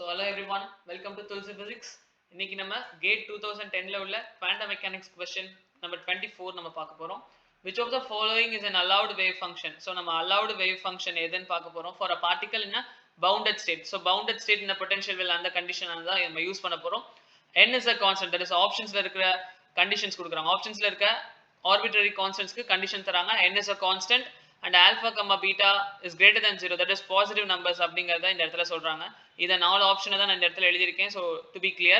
So hello everyone, welcome to Tulsi Physics. இன்னைக்கு நம்ம GATE 2010ல உள்ள quantum mechanics question number 24 நம்ம பார்க்க போறோம். Which of the following is an allowed wave function? So நம்ம allowed wave function எதுன்னு பார்க்க போறோம் for a particle in a bounded state. So bounded state in a potential will அந்த condition தான் நம்ம யூஸ் பண்ண போறோம். N is a constant, that is optionsல இருக்கிற conditions கொடுக்குறாங்க. optionsல இருக்க arbitrary constantsக்கு condition தராங்க. N is a constant and alpha comma beta is greater than 0, that is positive numbers அப்படிங்கறத இந்த இடத்துல சொல்றாங்க. இத நாலு ஆப்ஷனை தான் நான் இந்த இடத்துல எழுதி இருக்கேன். so to be clear,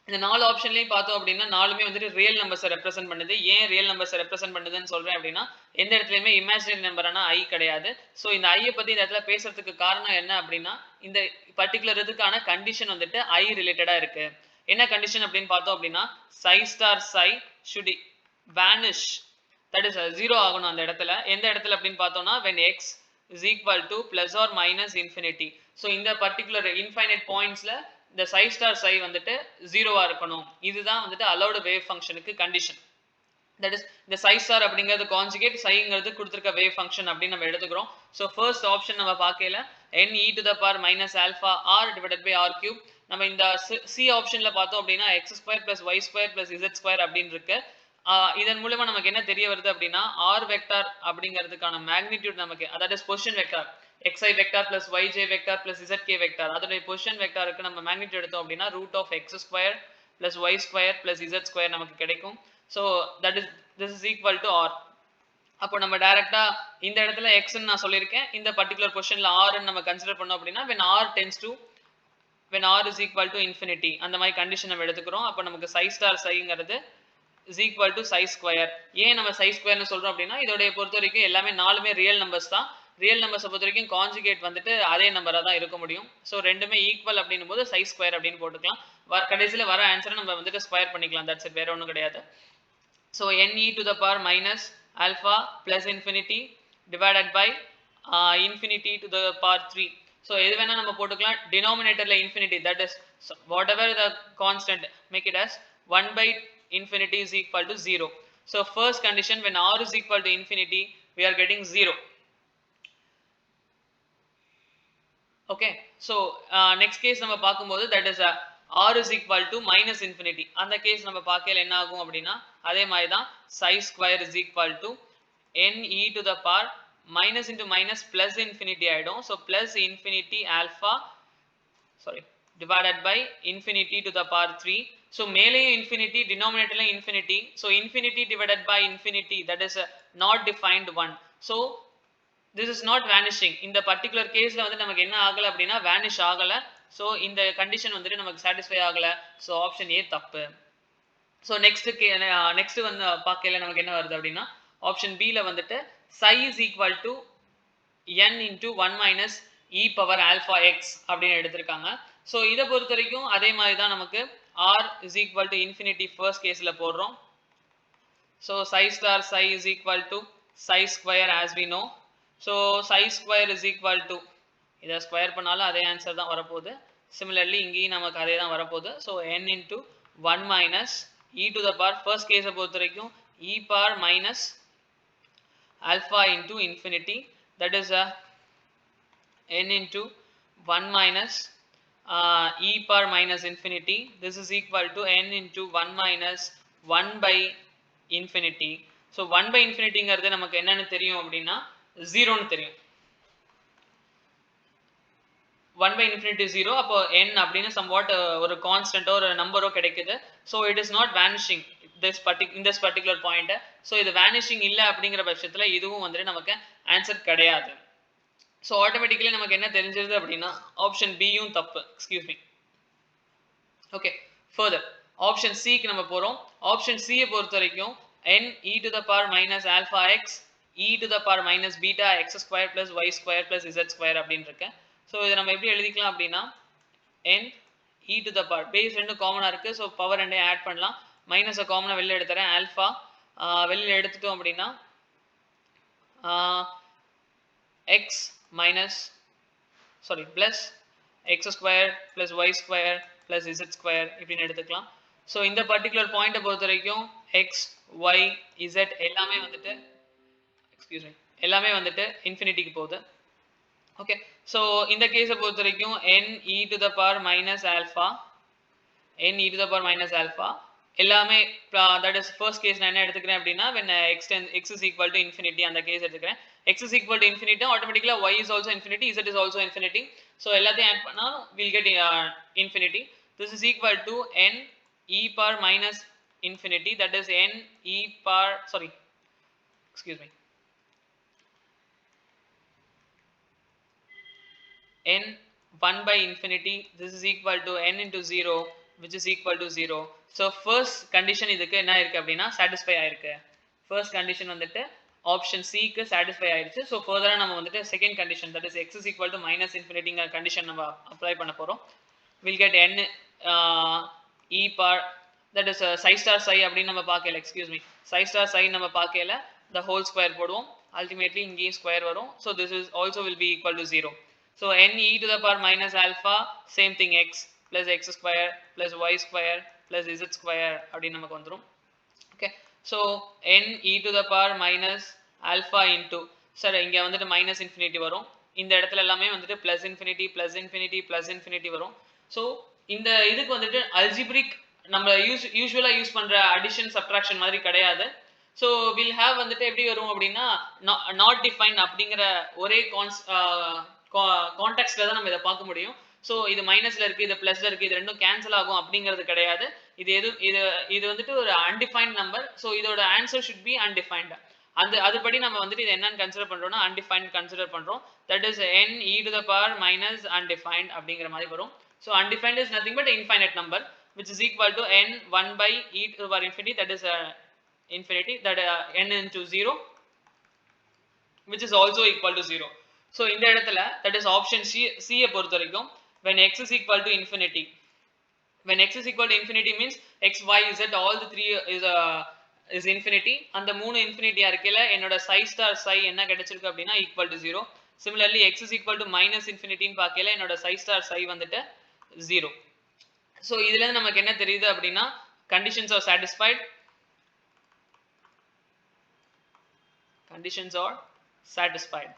இந்த நாலு ஆப்ஷன்லயும் பார்த்தோம் அப்படின்னா நாலுமே வந்துட்டு ரியல் நம்பர்ஸை ரெப்ரசென்ட் பண்ணுது. ஏன் ரியல் நம்பர்ஸை ரெப்ரசென்ட் பண்ணுதுன்னு சொல்றேன் அப்படின்னா எந்த இடத்துலயுமே இமேஜினரி நம்பரான ஐ கிடையாது. ஸோ இந்த ஐயை பத்தி இந்த இடத்துல பேசுறதுக்கு காரணம் என்ன அப்படின்னா இந்த பர்டிகுலர் இதுக்கான கண்டிஷன் வந்துட்டு ஐ ரிலேட்டடா இருக்கு. என்ன கண்டிஷன் அப்படின்னு பார்த்தோம் அப்படின்னா psi star psi should vanish, that is 0 ஆகணும் அந்த இடத்துல. எந்த இடத்துல அப்படின்னு பார்த்தோம்னா when x is equal to plus or minus infinity. so இந்த particular infinite pointsல இந்த psi star psi வந்துட்டு 0வா இருக்கணும். இதுதான் வந்துட்டு allowed wave functionக்கு condition. that is இந்த psi star அப்படிங்கிறது conjugate, psiங்கிறது கொடுத்திருக்க wave function அப்படின்னு நம்ம எடுத்துக்கிறோம். so first option நம்ம பார்க்கல n e to the power minus alpha r divided by r cube. நம்ம இந்த c ஆப்ஷன்ல பார்த்தோம் அப்படின்னா x square plus y square plus z square அப்படின்னு இருக்கு. இதன் மூலமா நமக்கு என்ன தெரிய வருது அப்படின்னா r வெக்டார் அப்படிங்கிறதுக்கான மேக்னிடியூட் நமக்கு, அதாவது position vector xi vector plus yj vector plus zk vector, அதோட பொசிஷன் வெக்டாருக்கு நம்ம மேக்னிடியூட் எடுத்தோம் அப்படின்னா root of x square plus y square plus z square நமக்கு கிடைக்கும். so this is equal to r. அப்போ நம்ம டைரக்டா இந்த இடத்துல x ன்னு நான் சொல்லியிருக்கேன், இந்த பர்டிகுலர் பொசிஷன்ல r ன்னு நம்ம கன்சிடர் பண்ணோம் அப்படின்னா when r is equal to infinity அந்த மாதிரி கண்டிஷன் நம்ம எடுத்துக்கிறோம். அப்போ நமக்கு psi star psiங்கிறது is equal to psi square. ஏன் நம்ம psi square னு சொல்றோம் அப்படின்னா இதோட பொறுத்த வரைக்கும் எல்லாமே நாலுமே ரியல் நம்பர்ஸ் தான். ரியல் நம்பர்ஸ் பொறுத்த வரைக்கும் கான்ஜுகேட் வந்துட்டு அதே நம்பரா தான் இருக்க முடியும். சோ ரெண்டுமே ஈக்குவல் அப்படினும் போது psi square அப்படினு போட்டுக்கலாம். கடைசில வர ஆன்சரை நம்ம வந்துட்டு ஸ்கொயர் பண்ணிக்கலாம். தட்ஸ் இட், வேற ஒண்ணும் கிடையாது. so n e to the power minus alpha plus infinity divided by infinity to the power 3. so எது வேணா நம்ம போட்டுக்கலாம். denominatorல infinity, that is whatever the constant, make it as 1 by infinity is equal to 0. so first condition, when r is equal to infinity we are getting 0. okay, so next case நம்ம பார்க்கும்போது that is r is equal to minus infinity. அந்த case நம்ம பார்க்கல என்ன ஆகும் அப்படின்னா அதே மாதிரி தான் psi square is equal to n e to the power minus into minus plus infinity ஆயிடும். so plus infinity alpha divided by infinity to the power 3. so மேலேயும் infinity, denominatorல infinity. so infinity divided by infinity, that is not defined one. so this is not vanishing. இந்த particular caseல வந்து நமக்கு என்ன ஆகல அப்படின்னா vanish ஆகல. so இந்த condition வந்துட்டு நமக்கு satisfy ஆகல. so option A தப்பு. so next வந்து பார்க்கல நமக்கு என்ன வருது அப்படின்னா option B ல வந்துட்டு psi is equal to n into 1 minus e power alpha x அப்படின்னு எடுத்திருக்காங்க. so இத பொறுத்த வரைக்கும் அதே மாதிரி தான் நமக்கு r is equal to infinity first caseல போடுறோம். so psi star psi is equal to psi square as we know. so psi square is equal to, இத ஸ்கொயர் பண்ணாலும் அதே ஆன்சர் தான் வரப்போகுது. similarly இங்கேயும் நமக்கு அதே தான் வரப்போகுது. so n into 1 minus e to the power first case பொறுத்த வரைக்கும் e power minus alpha into infinity, that is n into 1 minus e power minus infinity. this is equal to n into 1 minus 1 by infinity. so 1 by infinityங்கிறது நமக்கு என்னன்னு தெரியும் அப்படின்னா 0 ன்னு தெரியும். 1 by infinity 0, அப்போ n அப்படின்னு somewhat ஒரு கான்ஸ்டன்ட்டோ ஒரு நம்பரோ கிடைக்குது. so it is not vanishing in this particular point. so இது vanishing இல்ல அப்படிங்கிற பட்சத்துல இதுவும் வந்து நமக்கு ஆன்சர் கிடையாது. so automatically நமக்கு என்ன தெரிஞ்சிருது அப்படின்னா ஆப்ஷன் B யும் தப்பு. excuse me. okay, further option C க்கு நம்ம போறோம். ஆப்ஷன் C பொறுத்த வரைக்கும் n e to the power minus alpha x e to the power minus beta x square plus y square plus z square அப்படின்னு இருக்கு. so இத நம்ம எப்படி எழுதிக்கலாம் அப்படின்னா n e to the power, base ரெண்டு காமனா இருக்கு. so பவர் ரெண்டையும் ஆட் பண்ணலாம். மைனஸை காமனா வெளில எடுத்துறேன். ஆல்பா வெளில எடுத்துட்டோம் அப்படின்னா x minus plus x square plus y square plus z square இப்படின்னு எடுத்துக்கலாம். so இந்த பர்டிகுலர் பாயிண்ட்டை பொறுத்த வரைக்கும் x y z எல்லாமே வந்துட்டு இன்ஃபினிட்டிக்கு போகுது. okay, So இந்த கேஸை பொறுத்த வரைக்கும் n e to the power minus alpha n e to the power minus alpha எல்லாமே that is first case நான் என்ன எடுத்துக்கிறேன் அப்படின்னா when x is equal to infinity அந்த கேஸ் எடுத்துக்கிறேன். x is equal to infinity automatically y is also infinity, z is also infinity. So எல்லாத்தையும் add பண்ணா we'll get infinity. This is equal to n e power minus infinity, that is n e power excuse me, n 1 by infinity, this is equal to n into 0 which is equal to 0. So first condition இதுக்கு என்ன இருக்கு அப்படினா satisfy ஆயிருக்கு. First condition வந்துட்டு option C க்கு satisfy ஆயிருச்சு. So further நம்ம வந்துட்டு second condition, that is x is equal to minus infinity ங்கற condition நம்ம apply பண்ண போறோம். We'll get n e power, that is psi star psi அப்படி நம்ம பார்க்கல, excuse me, psi star psi நம்ம பார்க்கல, the whole square போடுவோம், ultimately இங்கேயும் square வரும். So this is also will be equal to 0. So n e to the power minus alpha, same thing, x plus x square plus y square plus z square அப்படி நமக்கு வந்துரும். Okay, so n e to the power minus alpha into, sir இங்க வந்துட்டு minus infinity வரும், இந்த இடத்துல எல்லாமே வந்துட்டு plus infinity plus infinity plus infinity வரும். So இந்த இதுக்கு வந்துட்டு algebraic நம்ம யூசுவலா யூஸ் பண்ற addition subtraction மாதிரி கிடையாது. So we'll have வந்துட்டு எப்படி வரும் அப்படின்னா not defined அப்படிங்கிற ஒரே கான்டெக்ஸ்ட்ல தான் நம்ம இத பார்க்க முடியும். சோ இது மைனஸ்ல இருக்கு, இது பிளஸ்ல இருக்கு, இது ரெண்டும் கேன்சல் ஆகும் அப்படிங்கிறது கிடையாது. இது வந்துட்டு ஒரு undefined நம்பர். சோ இதோட ஆன்சர் should be undefined. அதுபடி நம்ம வந்துட்டு இது என்னன்னு கன்சிடர் பண்றோம்னா undefined கன்சிடர் பண்றோம். That is n e to the power minus undefined அப்படிங்கிற மாதிரி வரும். So undefined is nothing but infinite number which is equal to n 1 by e to the power infinity, that is infinity, that n into 0 which is also equal to 0. So இந்த இடத்துல that is option C பொறுத்த வரைக்கும் when x is equal to infinity, when x is equal to infinity means x y z all the three is infinity. அந்த மூணு infinity இருக்கல என்னோட psi star psi என்ன கிடைச்சிருக்கு அப்படினா equal to 0. Similarly x is equal to minus infinity ன்னு பார்க்கல என்னோட psi star psi வந்துட்டு 0. So இதுல இருந்து நமக்கு என்ன தெரியுது அப்படினா conditions are satisfied, conditions are satisfied.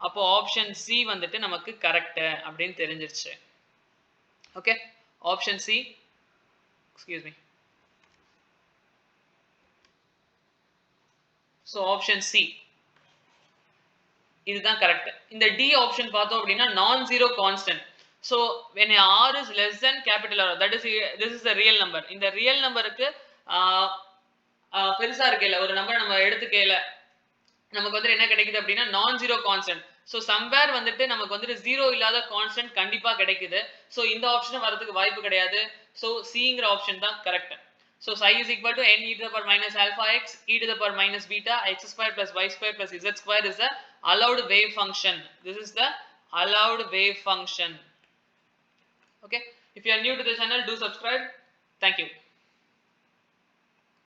அப்போ ஆப்ஷன் சி வந்துட்டு நமக்கு கரெக்ட் அப்படின்னு தெரிஞ்சிருச்சு. Okay, option C, excuse me, so option C இதுதான் கரெக்ட். இந்த டி ஆப்ஷன் பார்த்தோம் அப்படின்னா நான் zero constant. So when r is less than capital R, that is this is the real number. இந்த ரியல் நம்பருக்கு பெருசா இருக்கல ஒரு நம்பர் நம்ம எடுத்துக்கல நமக்கு வந்து என்ன கிடைக்குது அப்படினா நான் ஜீரோ கான்ஸ்டன்ட். So somewhere வந்துட்டு நமக்கு வந்து ஜீரோ இல்லாத கான்ஸ்டன்ட் கண்டிப்பா கிடைக்குது. So இந்த ஆப்ஷன் வரதுக்கு வாய்ப்பு கிடையாது. So Cங்கற ஆப்ஷன் தான் correct. So psi is equal to n e to the power minus alpha x e to the power minus beta x square plus y square plus z square is the allowed wave function. This is the allowed wave function. Okay, if you are new to the channel, do subscribe. Thank you.